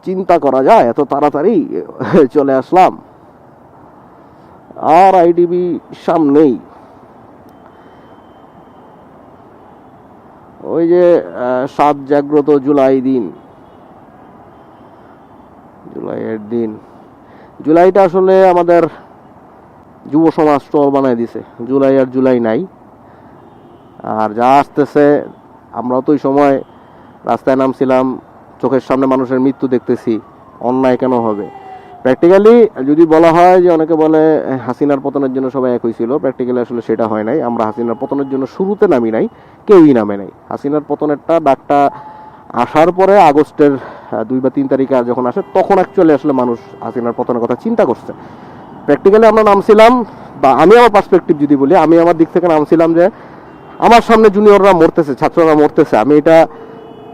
চিন্তা করা যায় এত তাড়াতাড়ি চলে আসলাম, আর আইডিবি সামনেই। ওই যে 7 জাগ্রত জুলাই দিন, জুলাইয়ের দিন। জুলাইটা আসলে আমাদের যুব সমাজ টল বানাই দিছে। জুলাই আর জুলাই নাই। আর যা আসতেছে, আমরাও তো ওই সময় রাস্তায় নামছিলাম, চোখের সামনে মানুষের মৃত্যু দেখতেছি, অন্যায় কেন হবে? প্র্যাকটিক্যালি যদি বলা হয় যে অনেকে বলে হাসিনার পতনের জন্য সবাই এক হয়েছিল, প্র্যাকটিক্যালি আসলে সেটা হয় নাই। আমরা হাসিনার পতনের জন্য শুরুতে নামি নাই, কেউই নামে নাই। হাসিনার পতনেরটা ডাকটা আসার পরে আগস্টের 2 বা 3 তারিখে যখন আসে, তখন অ্যাকচুয়ালি আসলে মানুষ হাসিনার পতনের কথা চিন্তা করছে। প্র্যাকটিক্যালি আমরা নামছিলাম, বা আমি আমার পার্সপেক্টিভ যদি বলি, আমি আমার দিক থেকে নামছিলাম যে আমার সামনে জুনিয়ররা মরতেছে, ছাত্ররা মরতেছে, আমি এটা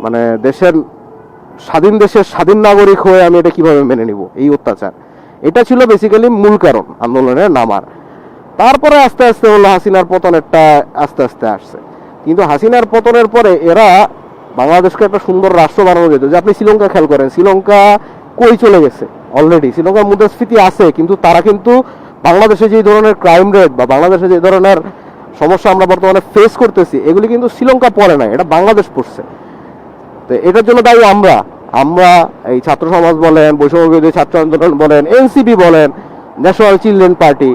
মানে স্বাধীন দেশের স্বাধীন নাগরিক হয়ে আমি এটা কিভাবে মেনে নিব, এই অত্যাচার। এটা ছিল বেসিক্যালি মূল কারণ আন্দোলনের নামার। তারপরে আস্তে আস্তে হলো হাসিনার পতনেরটা আস্তে আস্তে আসছে। কিন্তু হাসিনার পতনের পরে এরা বাংলাদেশকে একটা সুন্দর রাষ্ট্র বানানো যেত। যে আপনি শ্রীলঙ্কা খেয়াল করেন, শ্রীলঙ্কা কই চলে গেছে অলরেডি। শ্রীলঙ্কার মুদ্রাস্ফীতি আছে, কিন্তু তারা কিন্তু বাংলাদেশে যে ধরনের ক্রাইম রেট বা বাংলাদেশে যে ধরনের সমস্যা আমরা বর্তমানে ফেস করতেছি, এগুলি কিন্তু শ্রীলঙ্কা পড়ে নাই, এটা বাংলাদেশ পড়ছে। তো এটার জন্য দায়ী আমরা এই ছাত্র সমাজ বলেন, বৈষম্য বিরোধী ছাত্র আন্দোলন বলেন, এনসিপি বলেন, ন্যাশনাল চিলড্রেন পার্টি,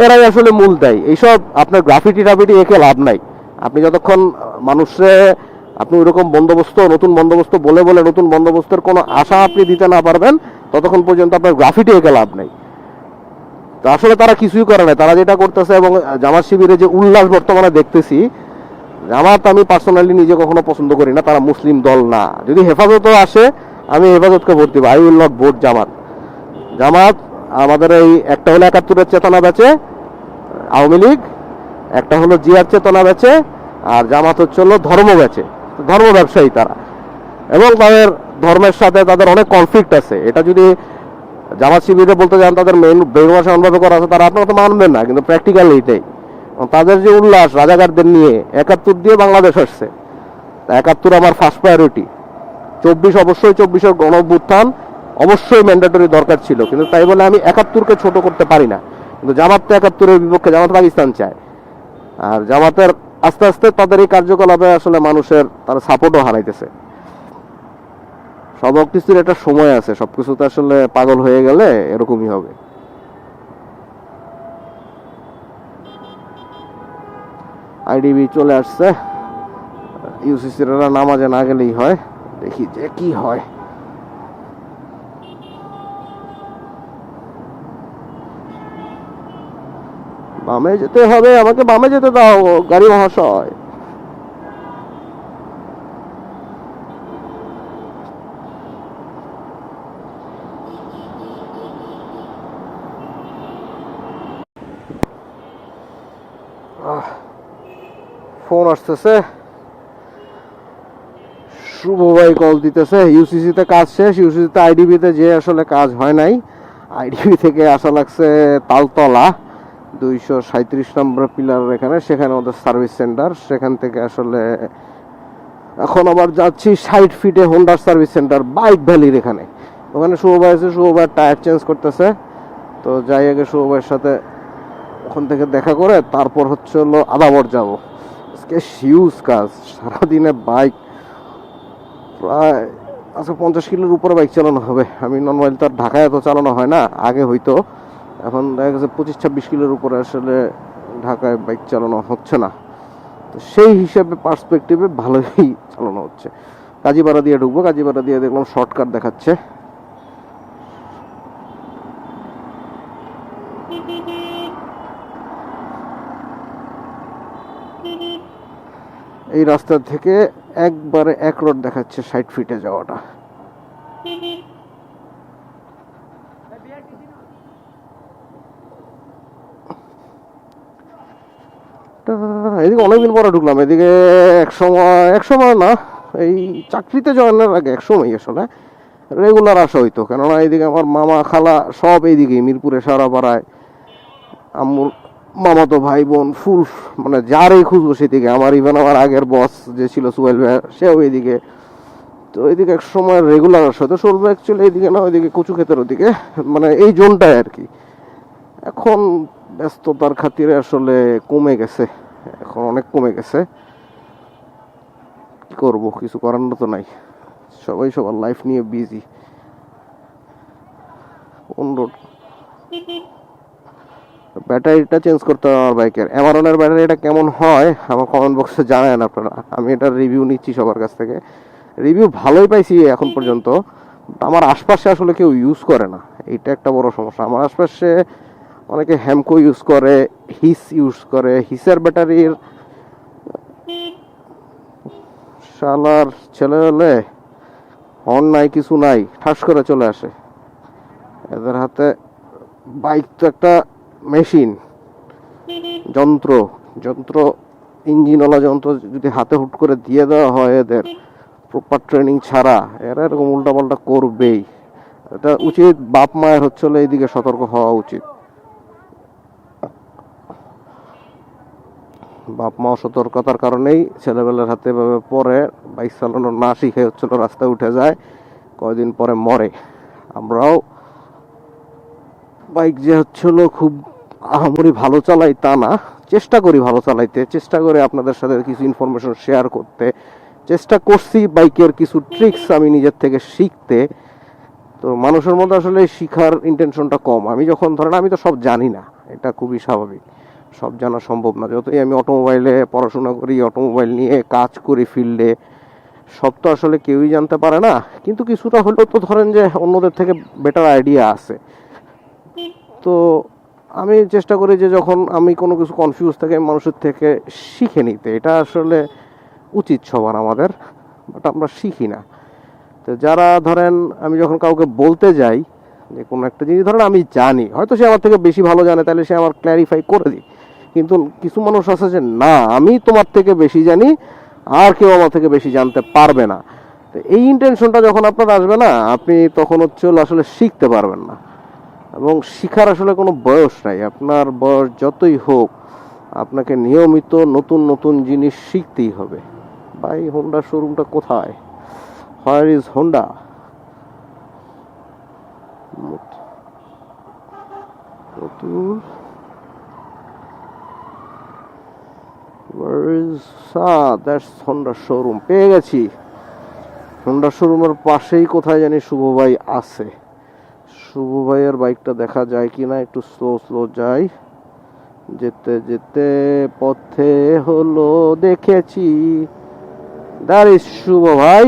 এরাই আসলে মূল দায়ী। এইসব আপনার গ্রাফিটি টাফিটি একে লাভ নাই। আপনি যতক্ষণ মানুষে আপনি ওইরকম বন্দোবস্ত, নতুন বন্দোবস্ত বলে বলে নতুন বন্দোবস্তের কোনো আশা আপনি দিতে না পারবেন, ততক্ষণ পর্যন্ত আপনার গ্রাফিটি একে লাভ নাই। তো আসলে তারা কিছুই করে না। তারা যেটা করতেছে, এবং জামাত শিবিরে যে উল্লাস বর্তমানে দেখতেছি, জামাত আমি পার্সোনালি নিজে কখনো পছন্দ করি না, তারা মুসলিম দল না। যদি হেফাজতও আসে, আমি হেফাজতকে ভোট দিব। আই উইল নট ভোট জামাত। জামাত আমাদের এই একটা হলো 71-এর চেতনা বেচে আওয়ামী লীগ, একটা হলো জিয়ার চেতনা বেচে, আর জামাত হচ্ছে হলো ধর্ম বেচে, ধর্ম ব্যবসায়ী তারা। এবং তাদের ধর্মের সাথে তাদের অনেক কনফ্লিক্ট আছে। এটা যদি জামাত শিবিরে বলতে যান তাদের মেইন বেরোয়াশ এমনভাবে করা আছে, তারা আপনারা তো মানবেন না, কিন্তু প্র্যাকটিক্যালি এটাই। তাদের যে উল্লাস রাজাকারদের নিয়ে, 71 দিয়ে বাংলাদেশ আসছে, 71 আমার ফার্স্ট প্রায়োরিটি। 24 অবশ্যই, 24-এর গণ অভ্যুত্থান অবশ্যই ম্যান্ডেটরি দরকার ছিল, কিন্তু তাই বলে আমি 71-কে ছোট করতে পারি না। কিন্তু জামাত তো 71-এর বিপক্ষে, জামাত পাকিস্তান চায়। আর জামাতের আস্তে আস্তে তাদের এই কার্যকলাপে আসলে মানুষের তারা সাপোর্টও হারাইতেছে। সব কিছুর একটা সময় আছে, সবকিছুতে আসলে পাগল হয়ে গেলে এরকমই হবে। আইডিবি চলে আসছে, ইউসিসির নামাজে না গেলেই হয়, দেখি যে কি হয়। বামে যেতে হবে, আমাকে বামে যেতে দাও গাড়ি মহাশয়। ফোন আসতেছে, শুভ ভাই কল দিতেছে। ইউসিসিতে কাজ শেষ, ইউসিসিতে আইডিবিতে যে আসলে কাজ হয় নাই। আইডিবি থেকে আসা লাগছে তালতলা 237 নম্বর পিলার, সেখানে ওদের সার্ভিস সেন্টার। সেখান থেকে আসলে এখন আবার যাচ্ছি 60 ফিটে হোন্ডার সার্ভিস সেন্টার বাইক ভ্যালির এখানে। ওখানে শুভ ভাই আছে, শুভ ভাই টায়ার চেঞ্জ করতেছে। তো যাই আগে শুভ ভাইয়ের সাথে ওখান থেকে দেখা করে তারপর হচ্ছে হলো আদাবর যাবো। আজকে হিউজ কাজ, সারাদিনে বাইক প্রায় আজকে 50 কিলোর উপরে বাইক চালানো হবে। আমি নর্মালি তো আর ঢাকায় এত চালানো হয় না, আগে হয়তো, এখন দেখা গেছে 25-26 কিলোর উপরে আসলে ঢাকায় বাইক চালানো হচ্ছে না। তো সেই হিসেবে পার্সপেক্টিভে ভালোই চালানো হচ্ছে। কাজীপাড়া দিয়ে ঢুকবো, কাজীপাড়া দিয়ে দেখলাম শর্টকাট দেখাচ্ছে। এই রাস্তা থেকে একবারে এক রোড দেখাচ্ছে 60 ফিটে যাওয়াটা। এদিকে অনেকদিন পরে ঢুকলাম। এদিকে এক সময় না, এই চাকরিতে জয়েনের আগে এক সময় আসলে রেগুলার আসা হইতো। কেননা এইদিকে আমার মামা খালা সব এইদিকে মিরপুরে, সারাপাড়ায়। আম্মুর মামাতো ভাই বোন ফুল, মানে যারই খুঁজবো সেদিকে। আমার ইভেন আমার আগের বস যে ছিল সুহেল ভাই, সেও এইদিকে। তো এইদিকে এক সময় রেগুলার আসতো, সরবে অ্যাকচুয়ালি এইদিকে না, ওইদিকে কচু ক্ষেতের ওদিকে, মানে এই জোনটায় আর কি। এখন ব্যস্ততার খাতিরে আসলে কমে গেছে, এখন অনেক কমে গেছে। কি করবো, কিছু করার তো নাই, সবাই সবার লাইফ নিয়ে বিজি। কোন রোড, ব্যাটারিটা চেঞ্জ করতে হবে আমার বাইকের। অ্যামারনের ব্যাটারিটা কেমন হয় আমার কমেন্ট বক্সে জানায়েন আপনারা, আমি এটার রিভিউ নিচ্ছি সবার কাছ থেকে। রিভিউ ভালোই পাইছি এখন পর্যন্ত, আমার আশপাশে আসলে কেউ ইউজ করে না, এইটা একটা বড় সমস্যা। আমার আশপাশে অনেকে হ্যামকো ইউজ করে, হিস ইউজ করে। হিসের ব্যাটারির শালার ছেলে হলে হর্ন নাই, কিছু নাই, ঠাস করে চলে আসে। এদের হাতে বাইক তো একটা মেশিন, যন্ত্র যন্ত্র ইঞ্জিনওয়ালা যন্ত্র, যদি হাতে হুট করে দিয়ে দেওয়া হয় এদের প্রপার ট্রেনিং ছাড়া, এরা এরকম উল্টাপাল্টা করবেই। এটা উচিত বাপ মায়ের হচ্ছে এইদিকে সতর্ক হওয়া উচিত। বাপ মা সতর্কতার কারণেই ছেলেবেলার হাতে এভাবে পরে বাইক চালানো না শিখে হচ্ছিল রাস্তায় উঠে যায়, কয়দিন পরে মরে। আমরাও বাইক যে হচ্ছিল খুব আহামরি ভালো চালাই তা না, চেষ্টা করি ভালো চালাইতে, চেষ্টা করি আপনাদের সাথে কিছু ইনফরমেশন শেয়ার করতে, চেষ্টা করছি বাইকের কিছু ট্রিক্স আমি নিজের থেকে শিখতে। তো মানুষের মধ্যে আসলে শিখার ইন্টেনশনটা কম। আমি যখন ধরেন, আমি তো সব জানি না, এটা খুবই স্বাভাবিক, সব জানা সম্ভব না। যতই আমি অটোমোবাইলে পড়াশোনা করি, অটোমোবাইল নিয়ে কাজ করি ফিল্ডে, সব তো আসলে কেউই জানতে পারে না। কিন্তু কিছুটা হলেও তো ধরেন যে অন্যদের থেকে বেটার আইডিয়া আছে। তো আমি চেষ্টা করি যে যখন আমি কোনো কিছু কনফিউজ থাকি মানুষের থেকে শিখে নিতে, এটা আসলে উচিত সবার আমাদের, বাট আমরা শিখি না। তো যারা ধরেন, আমি যখন কাউকে বলতে যাই যে কোনো একটা জিনিস ধরেন আমি জানি, হয়তো সে আমার থেকে বেশি ভালো জানে, তাহলে সে আমার ক্ল্যারিফাই করে দিই। কিন্তু কিছু মানুষ আছে যে না, আমি তোমার থেকে বেশি জানি, আর কেউ আমার থেকে বেশি জানতে পারবে না। তো এই ইন্টেনশনটা যখন আপনার আসবে না, আপনি তখন হচ্ছে আসলে শিখতে পারবেন না। এবং শিখার আসলে কোনো বয়স নাই, আপনার বয়স যতই হোক আপনাকে নিয়মিত নতুন নতুন জিনিস শিখতেই হবে। ভাই হোন্ডা শোরুমটা কোথায়? Where is Honda? That's Honda showroom, পেয়ে গেছি। হোন্ডা শোরুমের পাশেই কোথায় জানি শুভ ভাই আছে। শুভ ভাইয়ের বাইকটা দেখা যায় কিনা, একটু স্লো স্লো যাই, যেতে যেতে পথে হলো দেখেছি। দ্যাট ইজ শুভ ভাই।